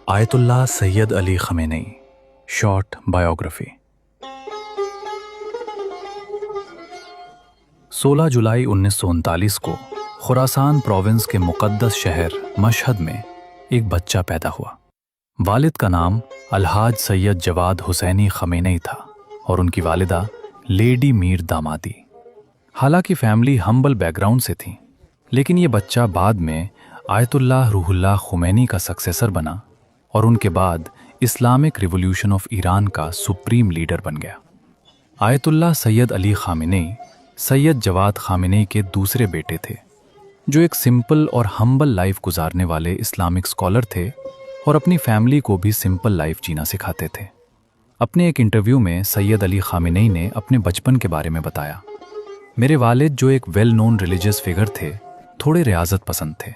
Ayatollah Sayyid Ali Khamenei, short biography. 16 जुलाई 1939 को Khorasan province के मुक़द्दस शहर मशहद में एक बच्चा पैदा हुआ। वालिद का नाम अलहाज सैयद जवाद हुसैनी खमेनी था और उनकी वालिदा लेडी मीर दामादी। हालांकि फैमिली हम्बल बैकग्राउंड से थी, लेकिन ये बच्चा बाद में आयतुल्लाह रूहुल्लाह खुमैनी का सक्सेसर बना और उनके बाद इस्लामिक रिवॉल्यूशन ऑफ ईरान का सुप्रीम लीडर बन गया। Ayatollah Sayyid Ali Khamenei Sayyid Javad Khamenei के दूसरे बेटे थे, जो एक सिंपल और हम्बल लाइफ गुजारने वाले इस्लामिक स्कॉलर थे और अपनी फैमिली को भी सिंपल लाइफ जीना सिखाते थे। अपने एक इंटरव्यू में सैयद अली खामेनी ने अपने बचपन के बारे में बताया, मेरे वालिद जो एक वेल नोन रिलीजियस फिगर थे, थोड़े रियाजत पसंद थे।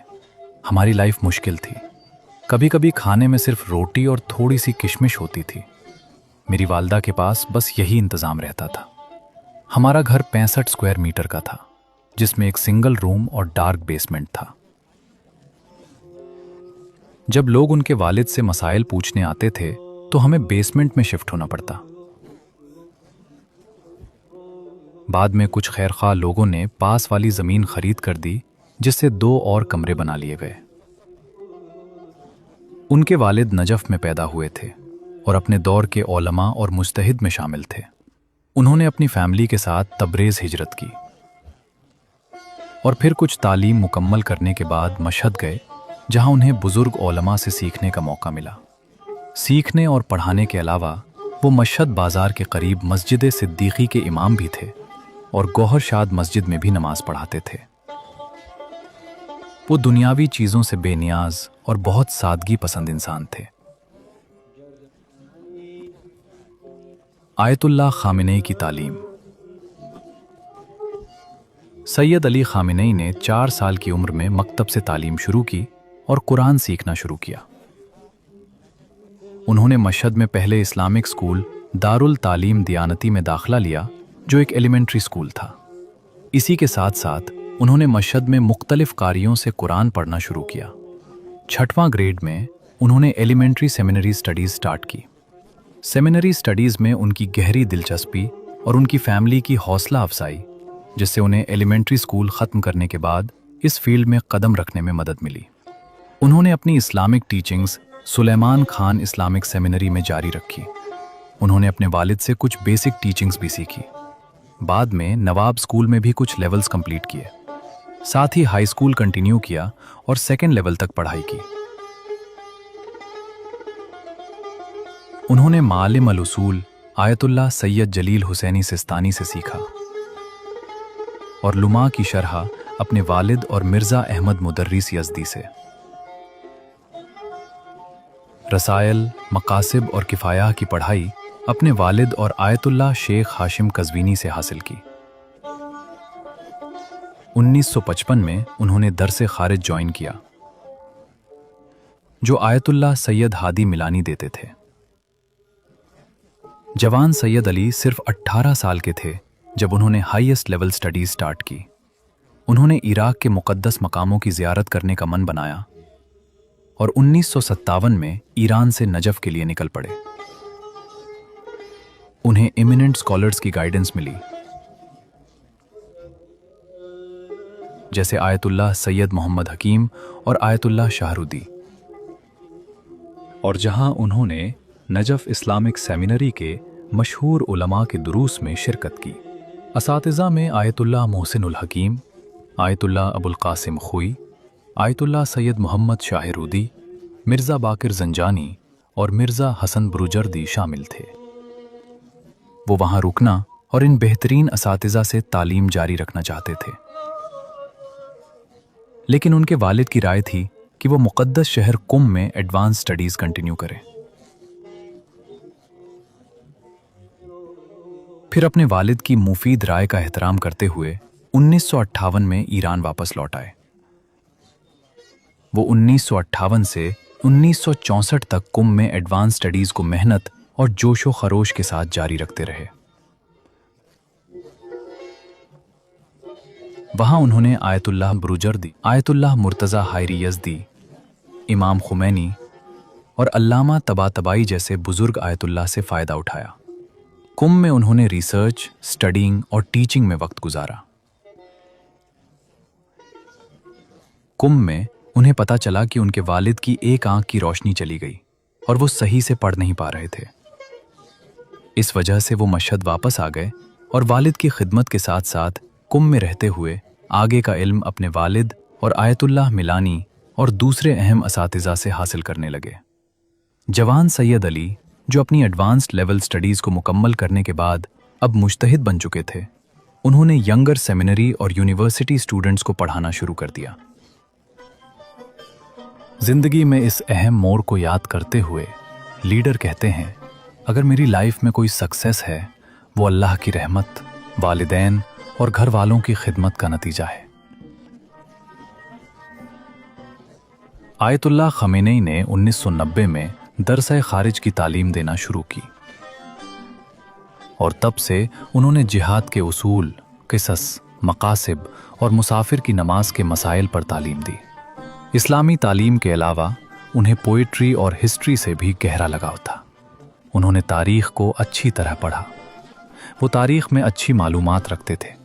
हमारी लाइफ मुश्किल थी, कभी कभी खाने में सिर्फ रोटी और थोड़ी सी किशमिश होती थी। मेरी वालदा के पास बस यही इंतज़ाम रहता था। हमारा घर 65 स्क्वायर मीटर का था, जिसमें एक सिंगल रूम और डार्क बेसमेंट था। जब लोग उनके वालिद से मसाइल पूछने आते थे तो हमें बेसमेंट में शिफ्ट होना पड़ता। बाद में कुछ खैरख्वाह लोगों ने पास वाली ज़मीन खरीद कर दी, जिससे 2 और कमरे बना लिए गए। उनके वालिद नजफ में पैदा हुए थे और अपने दौर के औलमा और मुज्तहिद में शामिल थे। उन्होंने अपनी फैमिली के साथ तबरेज़ हिजरत की और फिर कुछ तालीम मुकम्मल करने के बाद मशहद गए, जहां उन्हें बुजुर्ग औलमा से सीखने का मौका मिला। सीखने और पढ़ाने के अलावा वो मशहद बाज़ार के करीब मस्जिद सिद्दीक़ी के इमाम भी थे और गौहर शाद मस्जिद में भी नमाज पढ़ाते थे। वो दुनियावी चीज़ों से बेनियाज और बहुत सादगी पसंद इंसान थे। आयतुल्लाह खामेनी की तालीम। सैयद अली खामेनी ने 4 साल की उम्र में मकतब से तालीम शुरू की और कुरान सीखना शुरू किया। उन्होंने मशहद में पहले इस्लामिक स्कूल दारुल तालीम दियानती में दाखिला लिया, जो एक एलिमेंट्री स्कूल था। इसी के साथ साथ उन्होंने मशहद में मुख्तलिफ कारियों से कुरान पढ़ना शुरू किया। 6वां ग्रेड में उन्होंने एलिमेंट्री सेमिनरी स्टडीज़ स्टार्ट की। सेमिनरी स्टडीज़ में उनकी गहरी दिलचस्पी और उनकी फैमिली की हौसला अफजाई, जिससे उन्हें एलिमेंट्री स्कूल ख़त्म करने के बाद इस फील्ड में कदम रखने में मदद मिली। उन्होंने अपनी Islamic teachings Soleiman Khan Islamic seminary में जारी रखी। उन्होंने अपने वालिद से कुछ बेसिक टीचिंग्स भी सीखी। बाद में नवाब स्कूल में भी कुछ लेवल्स कंप्लीट किए। साथ ही हाई स्कूल कंटिन्यू किया और 2nd लेवल तक पढ़ाई की। उन्होंने मालिम अल उसूल आयतुल्लाह सैयद जलील हुसैनी सिस्तानी से सीखा और लुमा की शरह अपने वालिद और मिर्ज़ा अहमद मुदर्रिस यज़दी से। रसायल, मकासिब और किफ़ाया की पढ़ाई अपने वालिद और आयतुल्लाह शेख हाशिम कज़वीनी से हासिल की। 1955 में उन्होंने दरसे खारिज ज्वाइन किया, जो आयतुल्लाह सैयद हादी मिलानी देते थे। जवान सैयद अली सिर्फ 18 साल के थे जब उन्होंने हाईएस्ट लेवल स्टडीज स्टार्ट की। उन्होंने इराक के मुक़द्दस मकामों की ज़ियारत करने का मन बनाया और 1957 में ईरान से नजफ के लिए निकल पड़े। उन्हें एमिनेंट स्कॉलर्स की गाइडेंस मिली, जैसे आयतुल्लाह सैयद मोहम्मद हकीम और आयतुल्लाह शाहरुदी, और जहां उन्होंने नजफ इस्लामिक सेमिनरी के मशहूर उलमा के दुरूस में शिरकत की। असातिज़ा में आयतुल्लाह मोहसिनुल हकीम, आयतुल्लाह अबुल कासिम खुई, आयतुल्लाह सैयद मोहम्मद शाहरुदी, मिर्ज़ा बाकिर जंजानी और मिर्ज़ा हसन बुरुजर्दी शामिल थे। वो वहाँ रुकना और इन बेहतरीन असातिज़ा से तालीम जारी रखना चाहते थे, लेकिन उनके वालिद की राय थी कि वो मुक़द्दस शहर कुम में एडवांस स्टडीज़ कंटिन्यू करें। फिर अपने वालिद की मुफीद राय का एहतराम करते हुए 1958 में ईरान वापस लौट आए। वो 1958 से 1964 तक कुम में एडवांस स्टडीज़ को मेहनत और जोशो खरोश के साथ जारी रखते रहे। वहां उन्होंने आयतुल्लाह बुरुजर्दी, आयतुल्लाह मुर्तज़ा हायरी यज़दी, इमाम खुमैनी और अल्लामा तबातबाई जैसे बुजुर्ग आयतुल्लाह से फ़ायदा उठाया। कुम में उन्होंने रिसर्च, स्टडिंग और टीचिंग में वक्त गुजारा। कुम में उन्हें पता चला कि उनके वालिद की एक आंख की रोशनी चली गई और वो सही से पढ़ नहीं पा रहे थे। इस वजह से वो मशहद वापस आ गए और वालिद की खिदमत के साथ साथ कुम में रहते हुए आगे का इल्म अपने वालिद और आयतुल्लाह मिलानी और दूसरे अहम असातिज़ा से हासिल करने लगे। जवान सैयद अली, जो अपनी एडवांस्ड लेवल स्टडीज़ को मुकम्मल करने के बाद अब मुज्तहिद बन चुके थे, उन्होंने यंगर सेमिनरी और यूनिवर्सिटी स्टूडेंट्स को पढ़ाना शुरू कर दिया। जिंदगी में इस अहम मोड़ को याद करते हुए लीडर कहते हैं, अगर मेरी लाइफ में कोई सक्सेस है वो अल्लाह की रहमत, वालिदैन और घर वालों की खिदमत का नतीजा है। आयतुल्लाह खमेनी ने 1990 में दरसे खारिज की तालीम देना शुरू की और तब से उन्होंने जिहाद के उसूल, किसस, मकासिब और मुसाफिर की नमाज के मसाइल पर तालीम दी। इस्लामी तालीम के अलावा उन्हें पोइट्री और हिस्ट्री से भी गहरा लगाव था। उन्होंने तारीख़ को अच्छी तरह पढ़ा। वो तारीख़ में अच्छी मालूमात रखते थे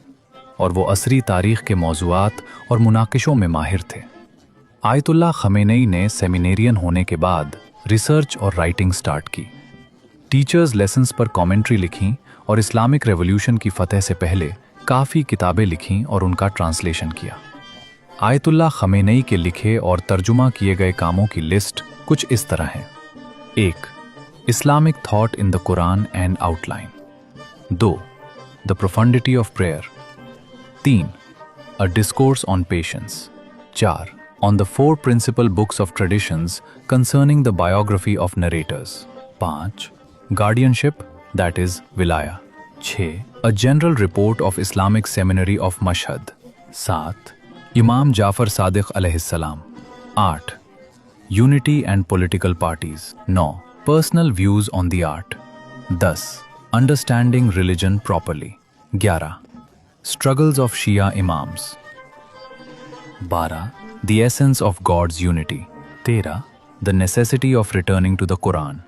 और वो असरी तारीख़ के मौज़ूआत और मुनाकिशों में माहिर थे। आयतुल्लाह खमेनी ने सेमिनेरियन होने के बाद रिसर्च और राइटिंग स्टार्ट की। टीचर्स लेसन्स पर कमेंट्री लिखीं और इस्लामिक रेवोल्यूशन की फतह से पहले काफ़ी किताबें लिखीं और उनका ट्रांसलेशन किया। आयतुल्लाह खमेनी के लिखे और तर्जुमा किए गए कामों की लिस्ट कुछ इस तरह है। 1. Islamic thought in the Quran and outline. 2. The profundity of prayer. 3. A discourse on patience. 4. On the 4 principal books of traditions concerning the biography of narrators. 5. Guardianship, that is विलाया। 6. A general report of Islamic seminary of Mashhad. 7. Imam Jafar Sadiq अलैहिस्सलाम। 8. Unity and political parties. 9. Personal views on the art. 10. Understanding religion properly. 11. Struggles of Shia imams. 12. The essence of God's unity. 13. The necessity of returning to the Quran.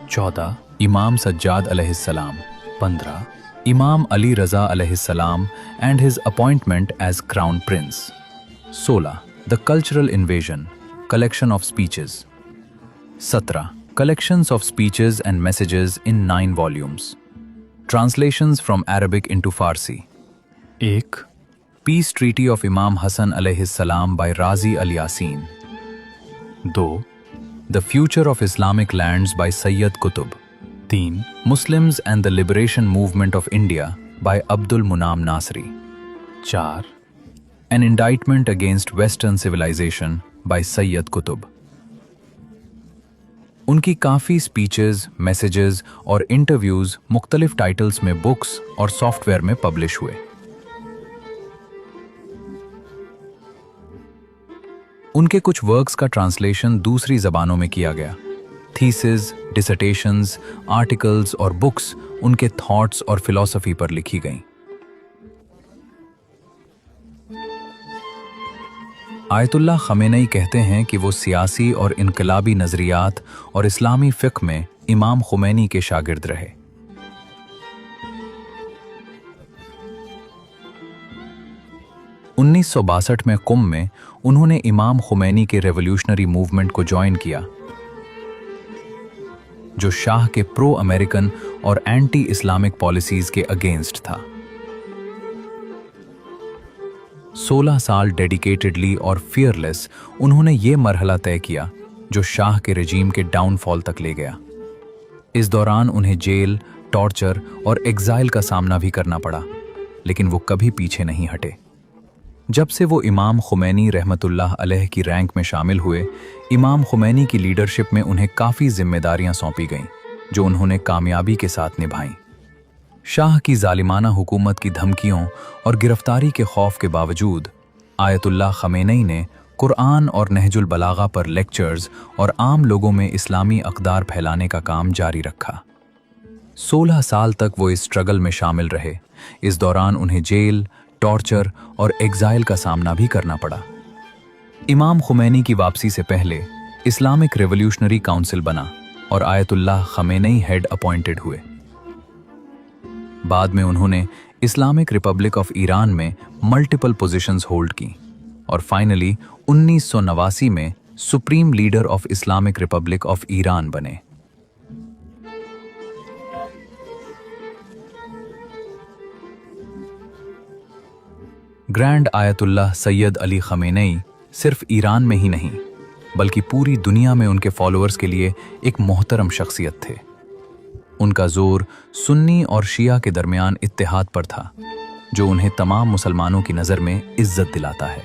14. Imam Sajjad अलैहिस्सलाम। 15. Imam Ali Raza alayhis salam and his appointment as crown prince. 16. The cultural invasion, collection of speeches. 17. Collections of speeches and messages in 9 volumes. Translations from Arabic into Farsi. 1. Peace Treaty of Imam Hassan alayhis salam by Razi al-Yasin. 2. The Future of Islamic Lands by Sayyid Qutb. 3. Muslims and the Liberation Movement of India by Abdul Munam Nasri. 4. An Indictment Against Western Civilization by Sayyid Qutb. उनकी काफ़ी speeches, messages और interviews मुख्तलिफ titles में books और software में publish हुए। उनके कुछ वर्क्स का ट्रांसलेशन दूसरी ज़बानों में किया गया। थीसिस, डिसर्टेशंस, आर्टिकल्स और बुक्स उनके थॉट्स और फिलॉसफी पर लिखी गईं। आयतुल्लाह खमेनी कहते हैं कि वो सियासी और इनकलाबी नज़रियात और इस्लामी फ़िक़्ह में इमाम खुमैनी के शागिर्द रहे। उन्नीस सौ 62 में कुम में उन्होंने इमाम खुमैनी के रेवोल्यूशनरी मूवमेंट को ज्वाइन किया, जो शाह के प्रो अमेरिकन और एंटी इस्लामिक पॉलिसीज के अगेंस्ट था। 16 साल डेडिकेटेडली और फियरलेस उन्होंने ये मरहला तय किया जो शाह के रजीम के डाउनफॉल तक ले गया। इस दौरान उन्हें जेल, टॉर्चर और एग्जाइल का सामना भी करना पड़ा, लेकिन वो कभी पीछे नहीं हटे। जब से वो इमाम खुमैनी रहमतुल्लाह अलैह की रैंक में शामिल हुए, इमाम खुमैनी की लीडरशिप में उन्हें काफ़ी जिम्मेदारियां सौंपी गईं, जो उन्होंने कामयाबी के साथ निभाईं। शाह की जालिमाना हुकूमत की धमकियों और गिरफ्तारी के खौफ के बावजूद आयतुल्लाह खमेनी ने कुरान और नहजुल बलागा पर लेक्चर्स और आम लोगों में इस्लामी अक़दार फैलाने का काम जारी रखा। 16 साल तक वो इस स्ट्रगल में शामिल रहे। इस दौरान उन्हें जेल, टॉर्चर और एग्जाइल का सामना भी करना पड़ा। इमाम खुमैनी की वापसी से पहले इस्लामिक रेवोल्यूशनरी काउंसिल बना और आयतुल्लाह खमेनेई हेड अपॉइंटेड हुए। बाद में उन्होंने इस्लामिक रिपब्लिक ऑफ ईरान में मल्टीपल पोजीशंस होल्ड की और फाइनली 1989 में supreme leader of Islamic republic of Iran बने। Grand Ayatollah Sayyid Ali Khamenei सिर्फ ईरान में ही नहीं बल्कि पूरी दुनिया में उनके फॉलोअर्स के लिए एक मोहतरम शख्सियत थे। उनका जोर सुन्नी और शिया के दरमियान इत्तेहाद पर था, जो उन्हें तमाम मुसलमानों की नज़र में इज्जत दिलाता है।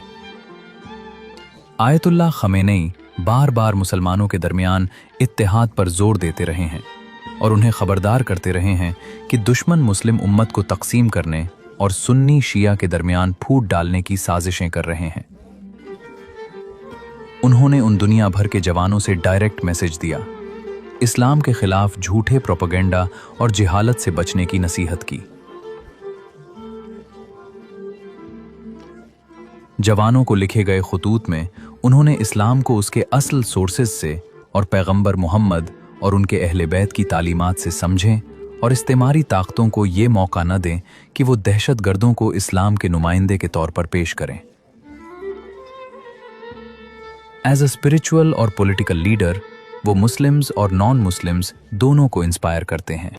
आयतुल्लाह खमेनेई बार बार मुसलमानों के दरमियान इत्तेहाद पर जोर देते रहे हैं और उन्हें खबरदार करते रहे हैं कि दुश्मन मुस्लिम उम्मत को तकसीम करने और सुन्नी शिया के दरमियान फूट डालने की साजिशें कर रहे हैं। उन्होंने उन दुनिया भर के जवानों से डायरेक्ट मैसेज दिया, इस्लाम के खिलाफ झूठे प्रोपेगेंडा और जिहालत से बचने की नसीहत की। जवानों को लिखे गए खुतूत में उन्होंने इस्लाम को उसके असल सोर्सेज से और पैगंबर मोहम्मद और उनके अहले बैत की तालीमात से समझें और इस्तेमारी ताकतों को ये मौका न दें कि वो दहशतगर्दों को इस्लाम के नुमाइंदे के तौर पर पेश करें। एज अ स्पिरिचुअल और पॉलिटिकल लीडर वो मुस्लिम्स और नॉन मुस्लिम्स दोनों को इंस्पायर करते हैं।